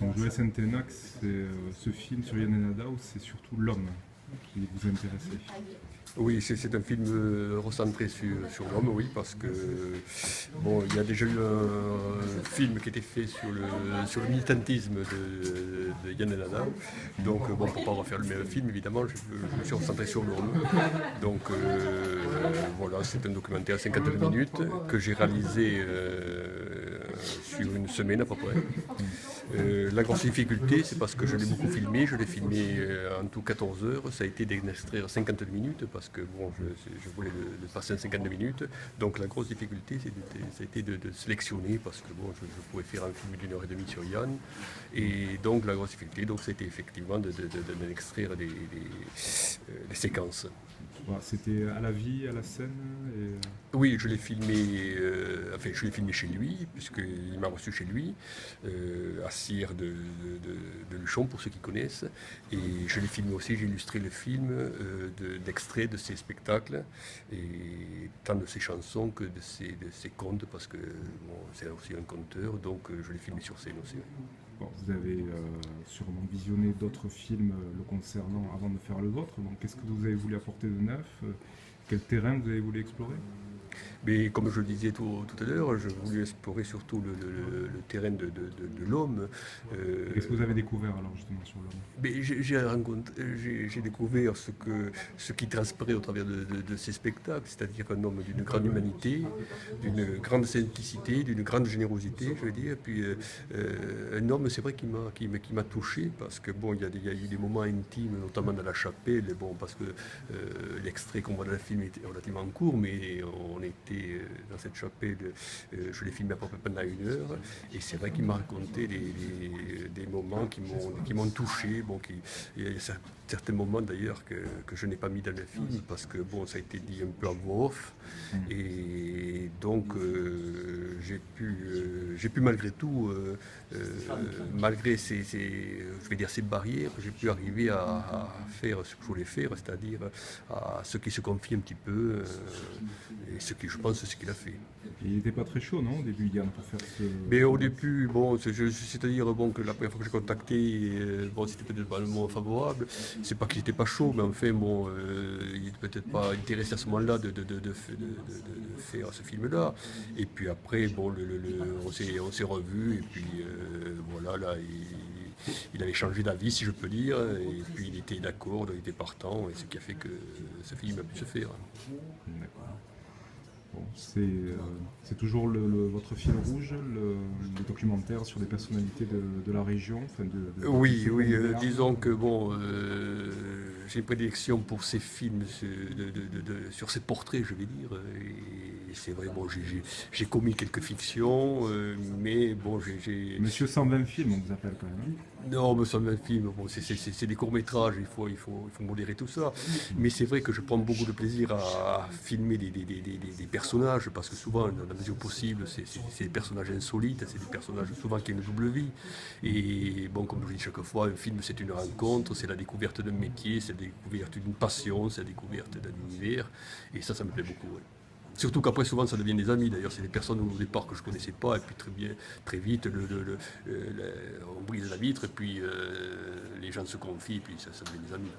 Donc Joël Saint-Enax, ce film sur Yann Nadao, c'est surtout l'homme qui vous intéressait. Oui, c'est un film recentré sur l'homme, oui, parce que bon, il y a déjà eu un film qui était fait sur le militantisme de Yann Nadao. Donc bon, pour pas refaire le même film, évidemment, je me suis recentré sur l'homme. Donc voilà, c'est un documentaire à 52 minutes que j'ai réalisé sur une semaine à peu près. La grosse difficulté, c'est parce que je l'ai beaucoup filmé, je l'ai filmé en tout 14 heures, ça a été d'extraire 52 minutes parce que bon, je voulais le passer en 52 minutes. Donc la grosse difficulté, ça a été de sélectionner parce que bon, je pouvais faire un film d'une heure et demie sur Yann. Et donc la grosse difficulté, donc, c'était effectivement d'extraire des séquences. Voilà, c'était à la vie, à la scène Oui, je l'ai filmé, je l'ai filmé chez lui, puisqu'il m'a reçu chez lui, à Cire de Luchon, pour ceux qui connaissent. Et je l'ai filmé aussi, j'ai illustré le film d'extraits de ses spectacles, et tant de ses chansons que de ses contes, parce que bon, c'est aussi un conteur, donc je l'ai filmé sur scène aussi. Bon, vous avez sûrement visionné d'autres films le concernant avant de faire le vôtre. Donc, qu'est-ce que vous avez voulu apporter de neuf? Quel terrain vous avez voulu explorer? Mais comme je le disais tout à l'heure, je voulais explorer surtout le terrain de l'homme. Qu'est-ce que vous avez découvert alors justement sur l'homme? Mais j'ai découvert ce qui transparaît au travers de ces spectacles, c'est-à-dire un homme d'une grande humanité, d'une grande simplicité, d'une grande générosité, je veux dire. Puis un homme, c'est vrai, qui m'a touché, parce que bon, il y a eu des moments intimes, notamment dans la chapelle, bon, parce que l'extrait qu'on voit dans le film était relativement court, mais on était dans cette chapelle, je l'ai filmé à peu près pendant 1 heure, et c'est vrai qu'il m'a raconté des moments qui m'ont touché. Bon, il y a certains moments d'ailleurs que je n'ai pas mis dans le film parce que bon, ça a été dit un peu en voix off, et donc j'ai pu malgré tout, malgré ces barrières, j'ai pu arriver à faire ce que je voulais faire, c'est-à-dire à ce qui se confie un petit peu, et c'est ce qu'il a fait. Et il n'était pas très chaud, non, au début, Yann, pour faire ce... Mais au début, bon, c'est-à-dire bon, que la première fois que j'ai contacté, bon, c'était peut-être pas le mot favorable. C'est pas qu'il était pas chaud, mais enfin, bon, il n'était peut-être pas intéressé à ce moment-là de faire ce film-là. Et puis après, bon, on s'est revus, et puis voilà, là, il avait changé d'avis, si je peux dire, et puis il était d'accord, il était partant, et ce qui a fait que ce film a pu se faire. D'accord. Bon, c'est toujours votre fil rouge, le documentaire sur des personnalités de la région, enfin Oui, disons que bon, j'ai une prédilection pour ces films, sur ces portraits, je vais dire. Et c'est vrai, bon, j'ai commis quelques fictions, mais bon, Monsieur 120 films, on vous appelle quand même. Non, mais ça un film, bon, c'est des courts-métrages, il faut modérer tout ça. Mais c'est vrai que je prends beaucoup de plaisir à filmer des personnages, parce que souvent, dans la mesure possible, c'est des personnages insolites, c'est des personnages souvent qui ont une double vie. Et bon, comme je le dis chaque fois, un film, c'est une rencontre, c'est la découverte d'un métier, c'est la découverte d'une passion, c'est la découverte d'un univers. Et ça me plaît beaucoup, ouais. Surtout qu'après, souvent, ça devient des amis. D'ailleurs, c'est des personnes au départ que je ne connaissais pas, et puis très vite, on brise la vitre, et puis les gens se confient, et puis ça devient des amis.